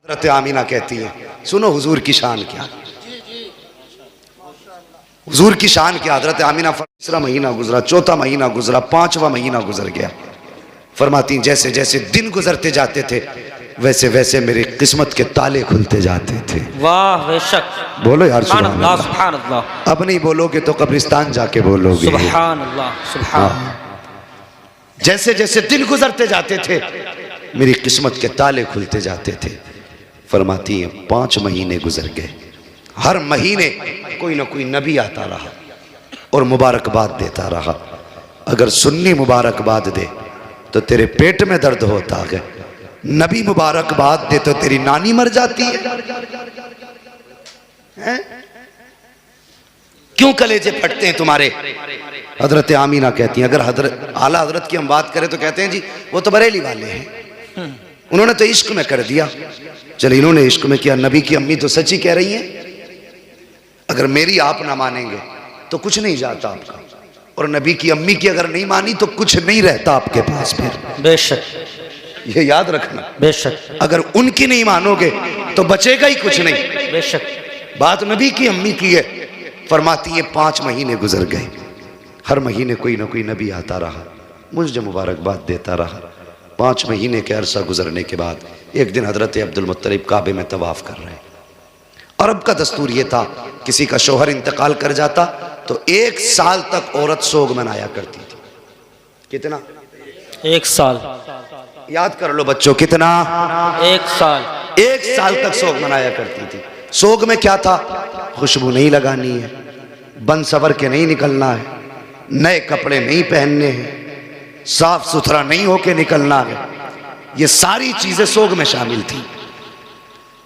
हज़रत आमीना कहती है, सुनो हुजूर की शान क्या, हुजूर की शान क्या। हज़रत आमीना तीसरा महीना गुजरा, चौथा महीना गुजरा, पांचवा महीना गुजर गया। फरमाती जैसे जैसे दिन गुजरते जाते थे वैसे वैसे मेरी किस्मत के ताले खुलते जाते थे। वाह बेशक, बोलो यार सुभान अल्लाह। सुभान अल्लाह। अब नहीं बोलोगे तो कब्रिस्तान जाके बोलोगे। सुभान अल्लाह, सुभान। जैसे जैसे दिन गुजरते जाते थे मेरी किस्मत के ताले खुलते जाते थे। फरमाती हैं 5 महीने गुजर गए, हर महीने कोई ना कोई नबी आता रहा और मुबारकबाद देता रहा। अगर सुन्नी मुबारकबाद दे तो तेरे पेट में दर्द होता है, नबी मुबारकबाद दे तो तेरी नानी मर जाती है? क्यों कलेजे फटते हैं तुम्हारे? हजरत आमीना कहती हैं, अगर हजरत आला हजरत की हम बात करें तो कहते हैं जी वो तो बरेली वाले हैं, उन्होंने तो इश्क में कर दिया। चलो इन्होंने इश्क में किया, नबी की अम्मी तो सच्ची कह रही हैं। अगर मेरी आप ना मानेंगे तो कुछ नहीं जाता आपका, और नबी की अम्मी की अगर नहीं मानी तो कुछ नहीं रहता आपके पास फिर। बेशक, ये याद रखना। बेशक, अगर उनकी नहीं मानोगे तो बचेगा ही कुछ नहीं। बेशक। बात नबी की अम्मी की है। फरमाती है 5 महीने गुजर गए, हर महीने कोई ना कोई नबी आता रहा, मुझे मुबारकबाद देता रहा। 5 महीने के अरसा गुजरने के बाद एक दिन हजरत अब्दुल मुत्तलिब काबे में तवाफ कर रहे हैं। अरब का दस्तूर ये था, किसी का शौहर इंतकाल कर जाता तो 1 साल तक औरत सोग मनाया करती थी। कितना? 1 साल। याद कर लो बच्चों, कितना? 1 साल। 1 साल तक सोग मनाया करती थी। सोग में क्या था? खुशबू नहीं लगानी है, बन सवर के नहीं निकलना है, नए कपड़े नहीं पहनने हैं, साफ सुथरा नहीं होके निकलना है। ये सारी चीजें सोग में शामिल थी।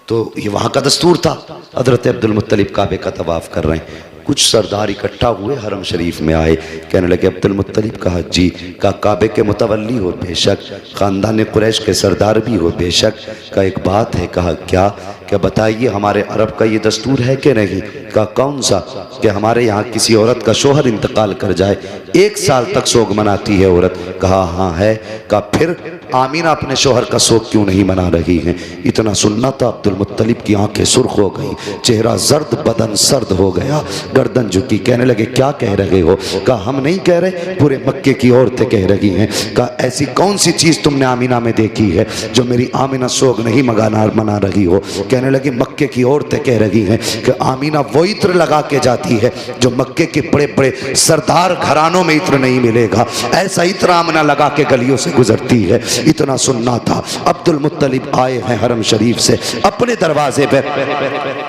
तो ये वहां का दस्तूर था। हजरत अब्दुल मुत्तलिब काबे का तवाफ कर रहे हैं, कुछ सरदार इकट्ठा हुए, हरम शरीफ में आए, कहने लगे अब्दुल मुत्तलिब, कहा जी, का काबे के मुतवल्ली हो बेशक, ख़ानदान कुरैश के सरदार भी हो बेशक, का एक बात है। कहा क्या? क्या बताइए, हमारे अरब का ये दस्तूर है कि नहीं? का कौन सा? कि हमारे यहाँ किसी औरत का शोहर इंतकाल कर जाए 1 साल तक सोग मनाती है औरत। कहा हाँ है। का फिर आमीना अपने शोहर का सोग क्यों नहीं मना रही हैं? इतना सुनना था, अब्दुल मुत्तलिब की आंखें सुर्ख हो गई, चेहरा जर्द, बदन सर्द हो गया, गर्दन झुकी। कहने लगे क्या कह रहे हो? कहा हम नहीं कह रहे, पूरे मक्के की औरतें कह रही हैं। कहा ऐसी कौन सी चीज तुमने आमीना में देखी है जो मेरी आमीना सोग नहीं मना रही हो? कहने लगे मक्के की औरतें कह रही हैं कि आमीना वो इत्र लगा के जाती है जो मक्के के बड़े बड़े सरदार घरानों में इत्र नहीं मिलेगा, ऐसा इत्र आमीना लगा के गलियों से गुजरती है। इतना सुनना था। अब्दुल मुत्तलिब आए हैं हरम शरीफ से, अपने दरवाजे पे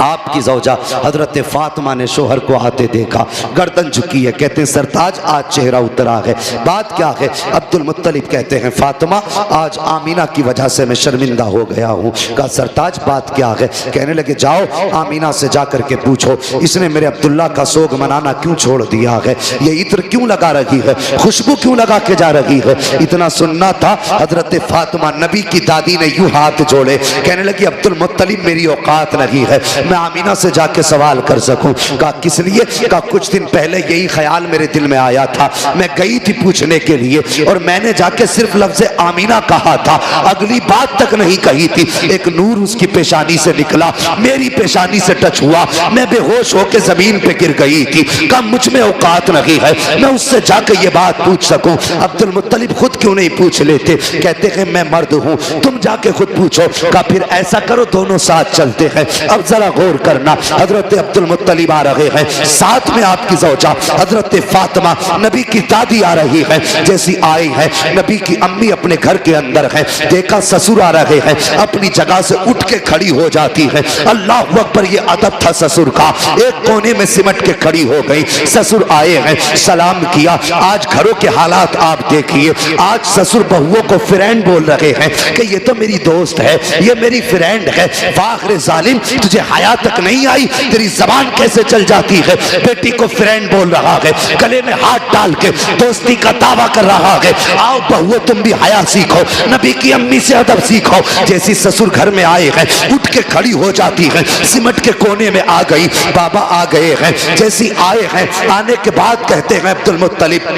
आपकी ज़ौजा हजरत फातिमा ने शोहर को आते देखा, गर्दन झुकी है, कहते हैं सरताज आज चेहरा उतरा है, बात क्या है? अब्दुल मुत्तलिब कहते हैं फातिमा आज आमीना की वजह से मैं शर्मिंदा हो गया हूँ। कहा सरताज बात क्या है? कहने लगे जाओ आमीना से जाकर के पूछो इसने मेरे अब्दुल्ला का सोग मनाना क्यों छोड़ दिया है, ये इत्र क्यों लगा रही है, खुशबू क्यों लगा के जा रही है। इतना सुनना था। हजरत फातिमा नबी की दादी ने यूं हाथ जोड़े, कहने लगी अब्दुल मुत्तलिब मेरी औकात नहीं है मैं आमीना से जाके सवाल कर सकूं। कहा किस लिए? कहा कुछ दिन पहले यही ख्याल मेरे दिल में आया था, मैं गई थी पूछने के लिए और मैंने जाके सिर्फ लफ्ज़ आमीना कहा था, अगली बात तक नहीं कही थी। एक नूर उसकी पेशानी से निकला, मेरी पेशानी से टच हुआ, मैं बेहोश होकर जमीन पे गिर गई थी। कहा मुझ में औकात नहीं है मैं उससे जाकर ये बात पूछ सकूं। अब्दुल मुत्तलिब खुद क्यों नहीं पूछ लेते? कहते हैं मैं मर्द हूं, तुम जाके खुद पूछो। कहा फिर ऐसा करो दोनों साथ चलते हैं। अब जरा गौर करना, हजरत अब्दुल मुत्तलिब आ रहे हैं, साथ में आपकी ज़ौजा हजरत फातिमा नबी की दादी आ रही है। जैसी आई है नबी की अम्मी अपने घर के अंदर है, देखा ससुर आ रहे हैं, अपनी जगह से उठ के खड़ी हो जाती है। अल्लाह अकबर, ये अदब था ससुर का, एक कोने में सिमट के खड़ी हो गई। ससुर आए हैं, सलाम किया। आज घरों के हालात आप देखिए, आज ससुर बहुओं को फ्रेंड बोल रहे हैं कि ये तो मेरी दोस्त है, ये मेरी फ्रेंड है। वाह रे जालिम, तुझे हया तक नहीं आई, तेरी जबान कैसे चल जाती है, बेटी को फ्रेंड बोल रहा है, गले में हाथ डाल के दोस्ती का दावा कर रहा है। आओ बहुओं तुम भी हया सीखो, नबी की अम्मी से अदब सीखो। जैसी ससुर घर में आए हैं उठ के खड़ी हो जाती है, सिमट के कोने में आ गई, बाबा आ गए हैं। जैसी आए हैं, आने के बाद कहते हैं अब्दुल मुत्तलिब,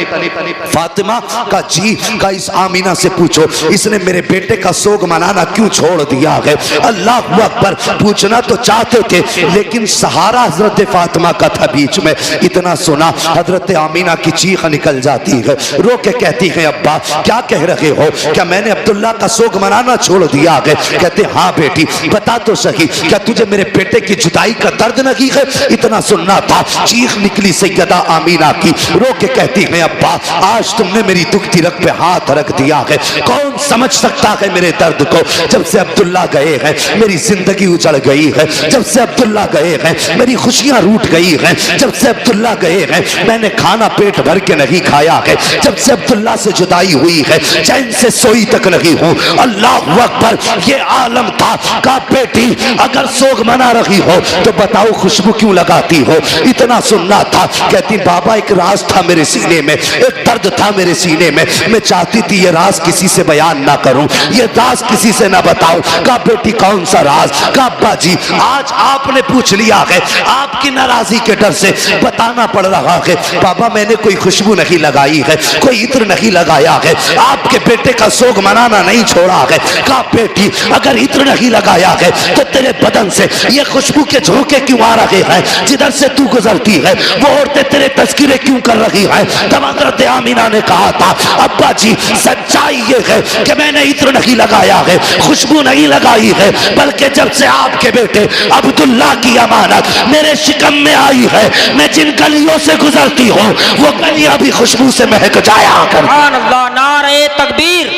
फातिमा का जी का इस आमीना से पूछो इसने मेरे बेटे का सोग मनाना क्यों छोड़ दिया है। अल्लाह अकबर, पूछना तो चाहते थे लेकिन सहारा हजरत फातिमा का था बीच में। इतना सुना हजरत आमीना की चीख निकल जाती है, रो के कहती है अब्बा क्या कह रहे हो, क्या मैंने अब्दुल्ला का सोग मनाना छोड़ दिया है। कहते हाँ बेटी बता तो सही, क्या तुझे मेरे बेटे की जुदाई का दर्द नहीं है। इतना सुनना था, चीख निकली सैयदा आमीना की, रो के कहती है अब्बा आज तुमने मेरी दुखती रग पे हाथ रख दिया है, कौन समझ सकता है मेरे दर्द को। जब से अब्दुल्ला गए हैं मेरी जिंदगी उजड़ गई है, जब से अब्दुल्ला गए हैं मेरी खुशियां रूठ गई हैं, जब से अब्दुल्ला गए हैं मैंने खाना पेट भर के नहीं खाया है, जब से अब्दुल्ला से जुदाई हुई है चैन से सोई तक नहीं हूं। अल्लाह अकबर, ये आलम था का बेटी अगर सोग मना रही हो तो बताओ खुशबू क्यों लगाती हो। इतना सुनना था, कहती बाबा एक राज था मेरे सीने में, एक दर्द था मेरे सीने में, मैं चाहती थी ये राज किसी से बयान ना करूं, ये राज किसी से ना बताऊं। का बेटी कौन सा राज, का अब्बा जी आज आपने पूछ लिया है, आपकी नाराजगी के डर से बताना पड़ रहा है। बाबा मैंने कोई खुशबू नहीं लगाई है, कोई इत्र नहीं लगाया है, आपके बेटे का सोग मनाना नहीं छोड़ा है। का बेटी अगर इत्र नहीं लगाया है तो तेरे बदन से ये खुशबू के झोंके क्यों आ रहे हैं, जिधर से तू गुजरती है वो औरतें तेरे तस्करे क्यों कर रही हैं। तब हज़रत आमीना ने कहा था अब्बा जी सच्चाई ये है कि मैंने इत्र नहीं लगाया है, खुशबू नहीं लगाई है, बल्कि जब से आपके बेटे अब्दुल्ला की अमानत मेरे शिकम में आई है, मैं जिन गलियों से गुजरती हूँ वो गलियां भी खुशबू से महक जाया कर। सुभान अल्लाह, नारे तकबीर,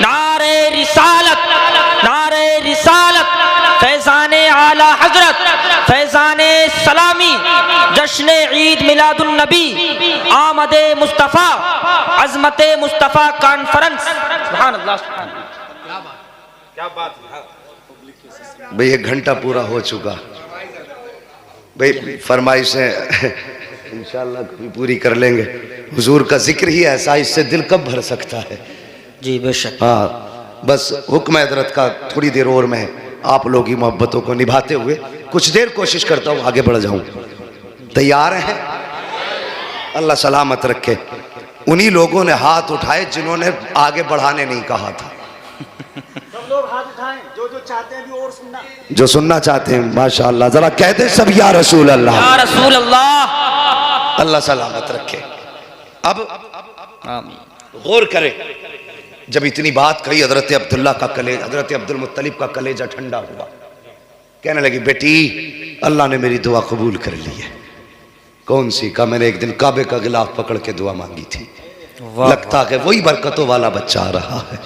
नारे रिसालत, नारे रिसालत, फैज़ाने आला हजरत, फैज़ाने सलामी, जश्न ईद मिलादुन नबी, आमदे मुस्तफ़ा, अज़मते मुस्तफ़ा कॉन्फ्रेंस। सुभान अल्लाह, क्या बात है भाई। 1 घंटा पूरा हो चुका भाई, फरमाइशें इंशाअल्लाह कभी पूरी कर लेंगे। हुजूर का जिक्र ही ऐसा, इससे दिल कब भर सकता है। जी बेशक। हाँ बस हुक्म हजरत का थोड़ी देर और मैं आप लोग की मोहब्बतों को निभाते हुए कुछ देर कोशिश करता हूँ आगे बढ़ जाऊँ। तैयार हैं? अल्लाह सलामत रखे। उन्हीं लोगों ने हाथ उठाए जिन्होंने आगे बढ़ाने नहीं कहा था। सब लोग हाथ उठाएं जो चाहते हैं भी और सुनना, जो सुनना चाहते हैं माशाअल्लाह जरा कहते सब या रसूल अल्लाह, या रसूल अल्लाह। अल्लाह सलामत रखे। अब आमीन। गौर करें, जब इतनी बात कही हजरत अब्दुल्ला का कलेजा, हजरत अब्दुल मुत्तलिब का कलेजा ठंडा हुआ। कहने लगी बेटी अल्लाह ने मेरी दुआ कबूल कर ली है। कौन सी? का मैंने एक दिन काबे का गिलाफ पकड़ के दुआ मांगी थी, लगता है वही बरकतों वाला बच्चा आ रहा है।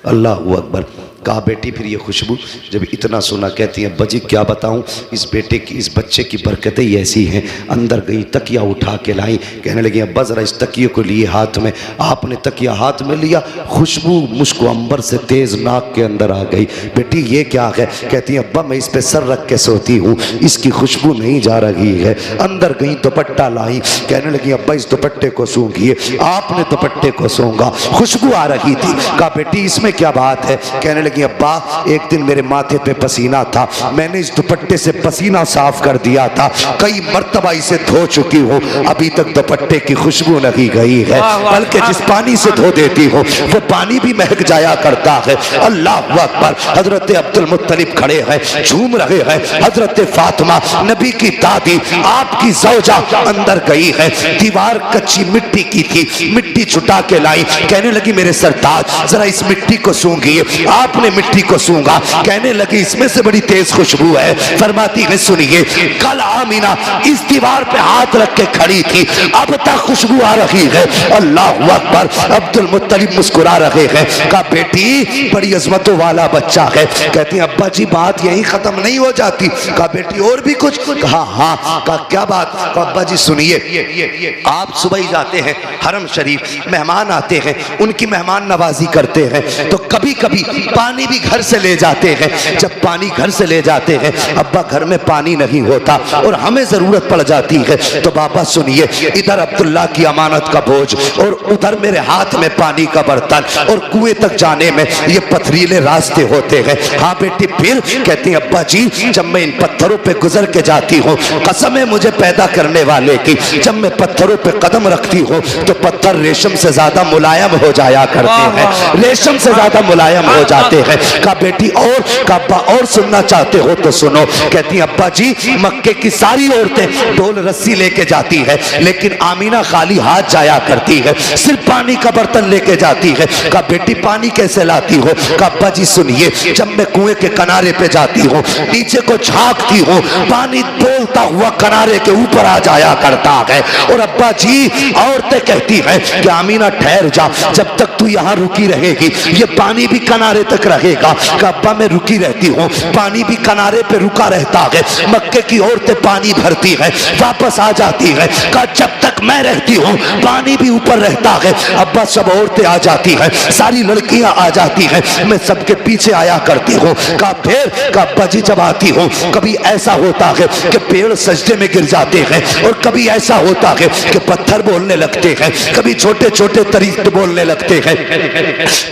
अल्लाह अकबर। कहा बेटी फिर ये खुशबू, जब इतना सुना कहती है बजी क्या बताऊं, इस बेटे की इस बच्चे की बरकतें ही ऐसी हैं। अंदर गई तकिया उठा के लाई, कहने लगी अब्बा जरा इस तकिए को लिए हाथ में। आपने तकिया हाथ में लिया, खुशबू मुझको अंबर से तेज नाक के अंदर आ गई। बेटी ये क्या है? कहती है अब्बा मैं इस पे सर रख के सोती हूँ, इसकी खुशबू नहीं जा रही है। अंदर गई दुपट्टा लाई, कहने लगी अब्बा इस दुपट्टे को सूंघिए। आपने दुपट्टे को सूंघा, खुशबू आ रही थी। कहा बेटी इसमें क्या बात है? कहने लगी अब्बा एक दिन मेरे माथे पे पसीना था, मैंने इस दुपट्टे से पसीना साफ कर दिया था, कई मर्तबा इसे धो चुकी हूँ, अभी तक दुपट्टे की खुशबू नहीं गई है, बल्कि जिस पानी से धो देती हूँ वो पानी भी महक जाया करता है। अल्लाह अकबर। हजरत अब्दुल मुत्तलिब खड़े हैं, झूम रहे हैं। हजरत फातिमा नबी की दादी, आपकी ज़ौजा अंदर गई है। दीवार कच्ची मिट्टी की थी, मिट्टी छुटा के लाई, कहने लगी मेरे सरताज जरा इस मिट्टी को सूंघिए। आपने मिट्टी को सूंघा, कहने लगी इसमें से बड़ी तेज खुशबू है। फरमाती है सुनिए, कल आमीना इस दीवार पे हाथ रख के खड़ी थी, अब तक खुशबू आ रही है। अल्लाह अकबर। अब्दुल मुत्तलिब मुस्कुरा रहे हैं। कहा बेटी बड़ी अजमतों वाला बच्चा है। कहती है अब्बा जी बात यही खत्म नहीं हो जाती। कहा बेटी और भी कुछ? कहा हाँ। कहा क्या बात? कहा अब्बा जी सुनिए, आप सुबह ही जाते हैं हरम शरीफ, मेहमान आते हैं, उनकी मेहमान नवाजी करते हैं, तो कभी कभी पानी भी घर से ले जाते हैं। जब पानी घर से ले जाते हैं, अब्बा घर में पानी नहीं होता और हमें जरूरत पड़ जाती है, तो बाबा सुनिए, इधर अब्दुल्ला की अमानत का बोझ और उधर मेरे हाथ में पानी का बर्तन, और कुएं तक जाने में ये पथरीले रास्ते होते हैं। हाँ बेटी, फिर कहती है अब्बा जी, जब मैं इन पत्थरों पे गुजर के जाती हूँ, कसम है मुझे पैदा करने वाले की, जब मैं पत्थरों पे कदम रखती हूँ तो पत्थर रेशम से ज्यादा मुलायम हो जाया करते हैं, रेशम से ज्यादा मुलायम हो जाते हैं। कहा बेटी और, कहा अब्बा और सुनना चाहते हो तो सुनो। कहती अब्बा जी, मक्के की सारी औरतें ढोल रस्सी लेके जाती है, लेकिन आमीना खाली हाथ जाया करती है, सिर्फ पानी का बर्तन लेके जाती है। कहा बेटी पानी कैसे लाती हो? कहा अब्बा जी सुनिए, जब मैं कुएं के किनारे पे जाती हूँ, नीचे को झांकती हूँ, पानी बोलता हुआ किनारे के ऊपर आ जाया करता है। और अब्बा जी औरतें कहती हैं कि आमीना ठहर जा, जब तक तू यहाँ रुकी रहेगी ये पानी भी किनारे तक रहेगा। कहा अब्बा मैं रुकी रहती हूँ, पानी भी किनारे पे रुका रहता है। मक्के की औरतें पानी भरती है, वापस आ जाती है। कहा जब तक मैं रहती हूँ पानी भी ऊपर रहता है। अब्बा सब औरतें आ जाती हैं, सारी लड़कियां आ जाती हैं, मैं सबके पीछे आया करती हूँ। कहा फिर? कहा अब्बा जी जब आती हूँ कभी ऐसा होता है कि पेड़ सजदे में गिर जाते हैं, और कभी ऐसा होता है कि पत्थर बोलने लगते हैं, कभी छोटे छोटे तरीके बोलने लगते हैं,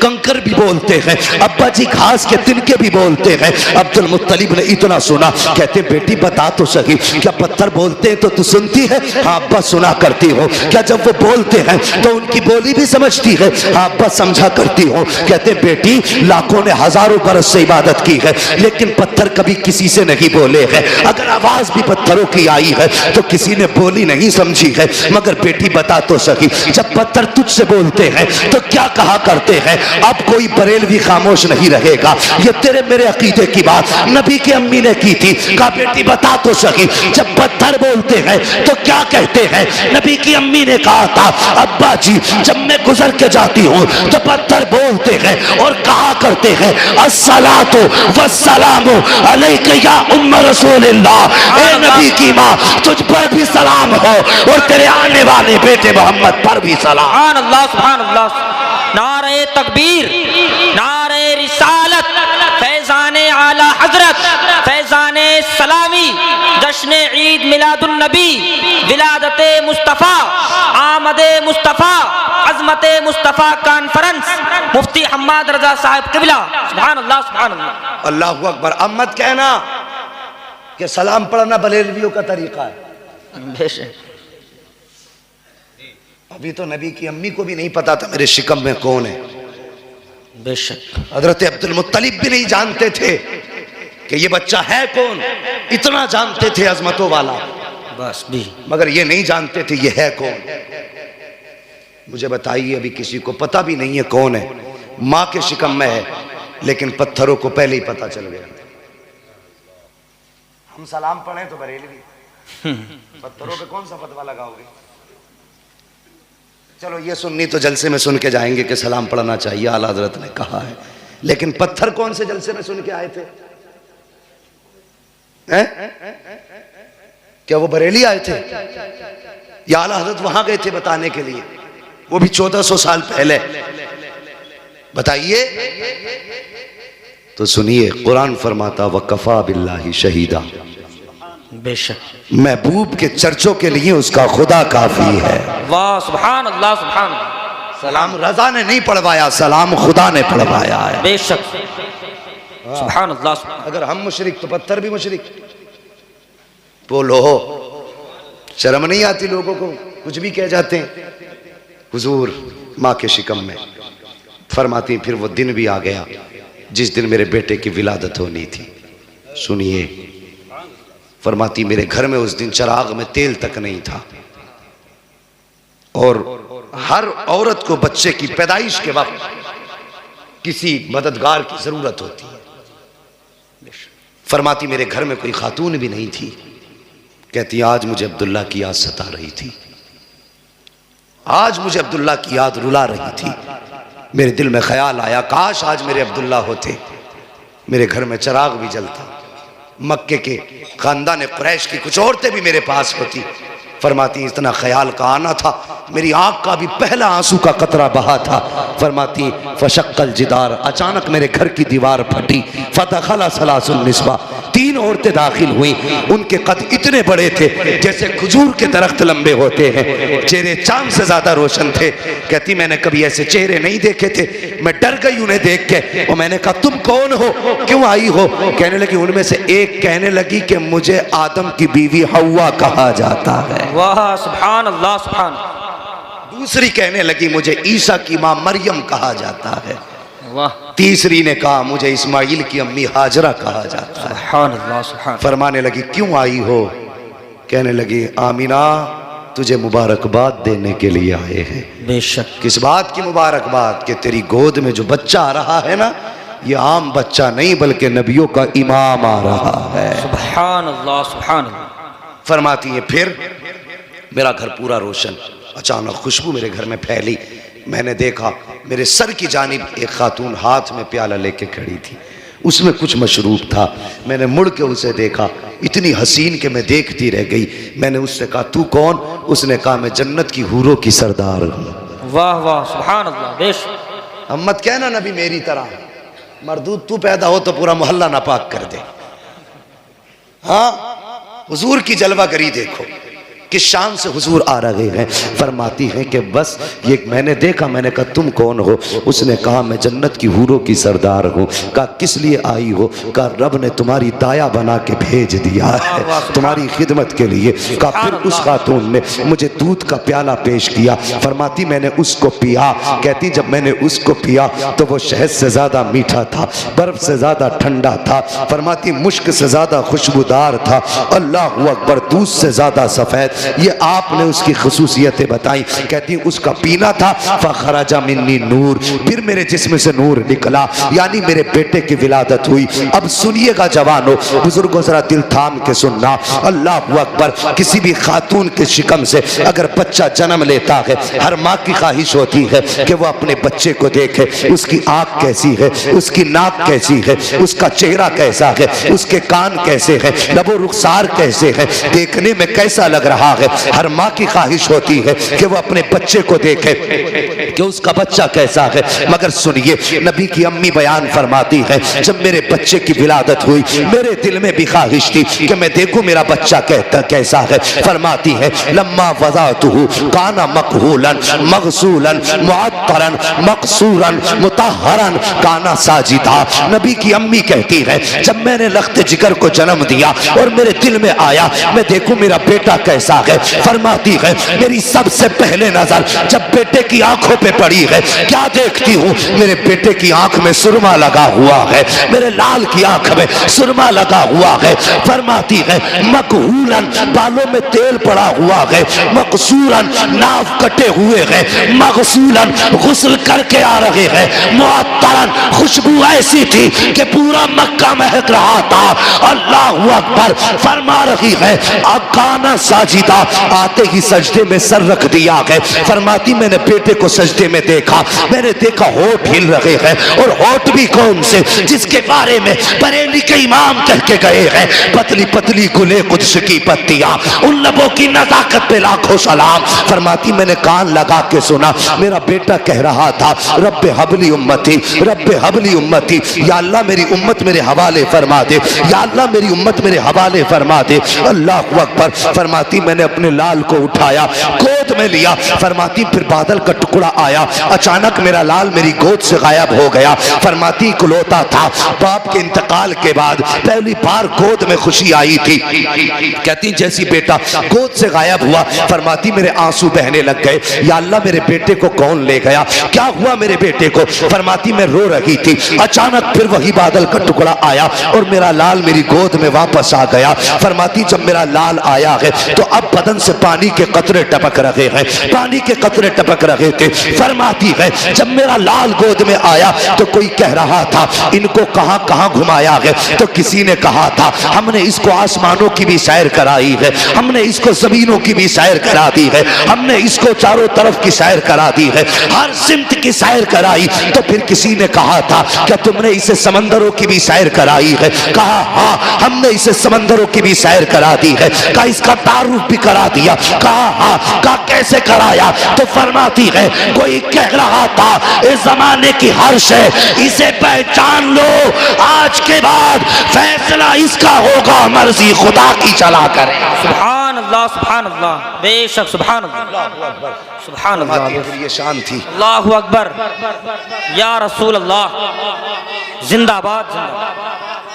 कंकर भी बोलते हैं, अब्बा जी घास के तिनके भी बोलते हैं। अब्दुल मुत्तलिब ने इतना सुना, कहते बेटी बता तो सही, क्या पत्थर बोलते हैं तो तू सुनती है? हाँ अब्बा सुना करती हो। क्या जब वो बोलते हैं तो उनकी बोली भी समझती है? हाँ अब्बा समझा करती हो। कहते बेटी लाखों ने हजारों बरस से इबादत की है, लेकिन पत्थर कभी किसी से नहीं बोले हैं। अगर आवाज भी पत्थरों की आई है तो किसी ने बोली नहीं समझी है। मगर बेटी बता तो सही, जब पत्थर तुझसे बोलते हैं तो क्या कहा करते हैं? अब कोई बरेलवी खामोश नहीं रहेगा, ये तेरे मेरे अकीदे की बात नबी की अम्मी ने की थी। कहा बेटी बता तो सही, जब पत्थर बोलते हैं तो क्या कहते हैं? नबी की अम्मी ने कहा था अब्बा जी जब मैं गुजर के जाती हूँ तो पत्थर बोलते हैं और कहा करते हैं अस्सलातु वस्सलामु अलैका या उम्म रसूलिल्लाह। ए नबी की माँ तुझ पर भी सलाम हो और तेरे आने वाले बेटे मोहम्मद पर भी सलाम। सुभान अल्लाह, सुभान अल्लाह। नारे तकबीर, नारे रिसालत, फैजाने आला हजरत, फैजाने सलामी, जश्न ईद मिलादुन नबी, विलादते मुस्तफ़ा, आमदे मुस्तफ़ा, अज़मते मुस्तफ़ा कॉन्फ्रेंस, मुफ्ती हम्माद रजा साहब किबला। सुभान अल्लाह, सुभान अल्लाह। अल्लाहु अकबर। अब मत कहना कि सलाम पढ़ना बरेलवियों का तरीका है। बेशक अभी तो नबी की अम्मी को भी नहीं पता था मेरे शिकम में कौन है। बेशक हजरत अब्दुल मुत्तलिब भी नहीं जानते थे कि ये बच्चा है कौन, इतना जानते थे अजमतों वाला, बस भी मगर ये नहीं जानते थे ये है कौन। मुझे बताइए, अभी किसी को पता भी नहीं है कौन है, माँ के शिकम में है, लेकिन पत्थरों को पहले ही पता चल गया। हम सलाम पढ़ें तो बरेलवी, पत्थरों पे कौन सा फतवा लगाओगे? चलो ये सुन्नी तो जलसे में सुन के जाएंगे कि सलाम पढ़ना चाहिए, आला हजरत ने कहा है, लेकिन पत्थर कौन से जलसे में सुन के आए थे? क्या वो बरेली आए थे या आला हजरत वहां गए थे बताने के लिए? वो भी 1400 साल पहले। बताइए तो सुनिए, कुरान फरमाता वकफा बिल्लाहि शहीदा, बेशक महबूब के चर्चों के लिए उसका खुदा काफी है। वाह सुभान अल्लाह, सुभान अल्लाह। सलाम रजा ने नहीं पढ़वाया, सलाम खुदा ने पढ़वाया है। बेशक सुभान अल्लाह, सुभान। अगर हम मुशरिक तो पत्थर भी मुशरिक। बोलो, शर्म नहीं आती लोगों को? कुछ भी कह जाते हैं। हुजूर माँ के शिकम में फरमाती, फिर वो दिन भी आ गया जिस दिन मेरे बेटे की विलादत होनी थी। सुनिए, फरमाती मेरे घर में उस दिन चिराग में तेल तक नहीं था, और हर औरत को बच्चे की पैदाइश के वक्त किसी मददगार की जरूरत होती है। फरमाती मेरे घर में कोई खातून भी नहीं थी। कहती आज मुझे अब्दुल्ला की याद सता रही थी, आज मुझे अब्दुल्ला की याद रुला रही थी। मेरे दिल में ख्याल आया काश आज मेरे अब्दुल्ला होते, मेरे घर में चिराग भी जलता, मक्के के खानदान कुरैश की कुछ औरतें भी मेरे पास होती, फरमाती इतना ख्याल का आना था, मेरी आंख का भी पहला आंसू का कतरा बहा था। फरमाती फशक्कल जिदार, अचानक मेरे घर की दीवार फटी। फदखला सलासुन निस्वा, 3 औरतें दाखिल हुई। उनके कद इतने बड़े थे जैसे खजूर के दरख्त लंबे होते हैं, चेहरे चांद से ज्यादा रोशन थे। कहती मैंने कभी ऐसे चेहरे नहीं देखे थे, मैं डर गई उन्हें देख के। और मैंने कहा तुम कौन हो, क्यों आई हो? कहने लगी, उनमें से एक कहने लगी कि मुझे आदम की बीवी हव्वा कहा जाता है। वाह सुभान अल्लाह सुभान। दूसरी कहने लगी मुझे ईसा की मां मरियम कहा जाता है। वाह। तीसरी ने कहा मुझे इस्माइल की अम्मी हाजरा कहा जाता है। सुभान अल्लाह सुभान। फरमाने लगी क्यों आई हो? कहने लगी आमीना तुझे मुबारकबाद देने के लिए आए हैं। बेशक। किस बात की मुबारकबाद? कि तेरी गोद में जो बच्चा आ रहा है ना, ये आम बच्चा नहीं बल्कि नबियों का इमाम आ रहा है। सुभान अल्लाह सुभान अल्लाह। फरमाती है फिर मेरा घर पूरा रोशन। अचानक खुशबू मेरे घर में फैली। मैंने देखा मेरे सर की जानिब एक खातून हाथ में प्याला लेके खड़ी थी, उसमें कुछ मशरूब था। मैंने मुड़ के उसे देखा, इतनी हसीन कि मैं देखती रह गई। मैंने उससे कहा तू कौन? उसने कहा मैं जन्नत की हूरों की सरदार हूँ। वाह वाह सुभान अल्लाह। बेशक। अब मत कहना नबी मेरी तरह मरदूद तू पैदा हो तो पूरा मोहल्ला नापाक कर दे। हाँ, हुजूर की जलवागरी देखो, किस शान से हुजूर आ रहे हैं। फरमाती हैं कि बस ये मैंने देखा। मैंने कहा तुम कौन हो? उसने कहा मैं जन्नत की हूरों की सरदार हूँ। कहा किस लिए आई हो? कहा रब ने तुम्हारी दाया बना के भेज दिया है तुम्हारी खिदमत के लिए। कहा फिर उस खातून ने मुझे दूध का प्याला पेश किया। फरमाती मैंने उसको पिया। कहती जब मैंने उसको पिया तो वो शहद से ज़्यादा मीठा था, बर्फ से ज़्यादा ठंडा था। फरमाती मुश्क से ज़्यादा खुशबूदार था। अल्लाह अकबर, दूध से ज़्यादा सफ़ेद। ये आपने उसकी खसूसियतें बताई। कहती उसका पीना था फखराजा मिन्नी नूर, फिर मेरे जिस्म से नूर निकला, यानी मेरे बेटे की विलादत हुई। अब सुनिएगा जवानों, बुजुर्गों जरा दिल थाम के सुनना। अल्लाह अकबर, किसी भी खातून के शिकम से अगर बच्चा जन्म लेता है, हर माँ की ख्वाहिश होती है कि वो अपने बच्चे को देखे, उसकी आँख कैसी है, उसकी नाक कैसी है, उसका चेहरा कैसा है, उसके कान कैसे हैं, लबो रुखसार कैसे हैं, देखने में कैसा लग रहा है। हर माँ की ख्वाहिश होती है कि वो अपने बच्चे को देखे कि उसका बच्चा कैसा है। मगर सुनिए, नबी की अम्मी बयान फरमाती है जब मेरे बच्चे की विलादत हुई मेरे दिल में भी ख्वाहिश थी कि मैं देखूं मेरा बच्चा कैसा है। फरमाती है लम्मा वज़अतहु काना मकहूलन मगसूलन मुअत्तरन मकसूरन मुतहहरन काना साजिदा। नबी की अम्मी कहती है जब मैंने लख्त जिगर को जन्म दिया और मेरे दिल में आया मैं देखूं मेरा बेटा कैसा है। फरमाती है मेरी सबसे पहले नजर जब बेटे की आंखों पे पड़ी है, क्या देखती हूँ? मेरे बेटे की आंख में सुरमा लगा हुआ है, मेरे लाल की आंख में सुरमा लगा हुआ है। फरमाती है मकहूलन, बालों में तेल पड़ा हुआ है, मकसूरन, नाव कटे हुए हैं, मगसूलन, गुस्ल करके आ रहे हैं, मुअत्तरन, खुशबू ऐसी थी कि पूरा मक्का महक रहा था। अल्लाहु अकबर। फरमा रही है अकाना साजिदा, आते ही सजदे में सर रख दिया है। फरमाती मैंने बेटे को सजदे में देखा, मैंने देखा होठ हिल रहे हैं, और होठ भी कौन से? जिसके बारे में बरेली के इमाम कह के गए हैं पतली पतली गुले कुद्स की पत्तियां, उन लबों की नजाकत पे लाखों सलाम। फरमाती मैंने कान लगा के सुना, मेरा बेटा कह रहा था रब्बे हबली उम्मती, रब्बे हबली उम्मती, या अल्लाह मेरी उम्मत मेरे हवाले फरमा दे, या अल्लाह मेरी उम्मत मेरे हवाले फरमा दे। अल्लाह अकबर। फरमाती मैंने अपने लाल को उठाया, गोद में लिया। फरमाती फिर बादल का टुकड़ा आया, अचानक मेरा लाल मेरी गोद से गायब हो गया। फरमाती इकलौता था, बाप के इंतकाल के बाद पहली बार गोद में खुशी आई थी। कहती जैसी बेटा गोद से गायब हुआ, फरमाती मेरे आंसू बहने लग गए, या अल्लाह मेरे बेटे को कौन ले गया, क्या हुआ मेरे बेटे को? फरमाती मैं रो रही थी, अचानक फिर वही बादल का टुकड़ा आया और मेरा लाल मेरी गोद में वापस आ गया। फरमाती जब मेरा लाल आया है तो अब बदन से पानी के कतरे टपक रहे हैं, पानी के कतरे टपक रहे थे। फरमाती है जब मेरा लाल गोद में आया तो कोई कह रहा था इनको कहां कहां घुमाया है, तो किसी ने कहा था हमने इसको आसमानों की भी सैर कराई है, हमने इसको जमीनों की भी सैर करा दी है, हमने इसको चारों तरफ की सैर करा दी है, हर सिमत की सैर कराई। तो फिर किसी ने कहा था क्या तुमने इसे समंदरों की भी सैर कराई है? कहा हाँ हमने इसे समंदरों की भी सैर करा दी है। कहा इसका तारुफ भी भी करा दिया। कहा हाँ, कहा कैसे कराया? तो फरमाती है कोई कह रहा था इस जमाने की हर शय इसे पहचान लो, आज के बाद फैसला इसका होगा, मर्जी खुदा की चला करे। सुभान अल्लाह, बेशक सुभान अल्लाह, सुभान अल्लाह। फिर ये शान थी। अल्लाहु अकबर, या रसूल अल्लाह, जिंदाबाद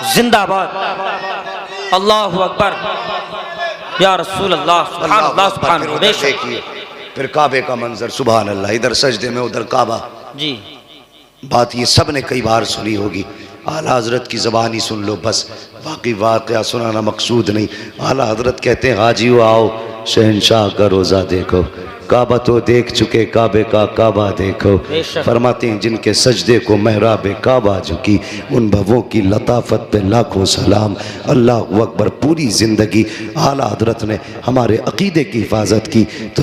जिंदाबाद, अल्लाहु अकबर, या रसूल अल्लाह, सुभान अल्लाह, सुभान अल्लाह। बेशक देखिए फिर काबे का मंजर, सुभान अल्लाह, इधर सजदे में उधर काबा। जी, बात ये सब ने कई बार सुनी होगी, आला हजरत की ज़बानी सुन लो बस, बाकी वाक़या सुनाना मकसूद नहीं। आला हजरत कहते हैं हाजियो आओ शहनशाह का रोज़ा देखो, काबा तो देख चुके, काबे का काबा देखो। फरमाते हैं जिनके सजदे को महराब काबा झुकी, उन भवों की लताफत पे लाखों सलाम। अल्लाह अकबर। पूरी ज़िंदगी आला हजरत ने हमारे अकीदे की हिफाजत की। तो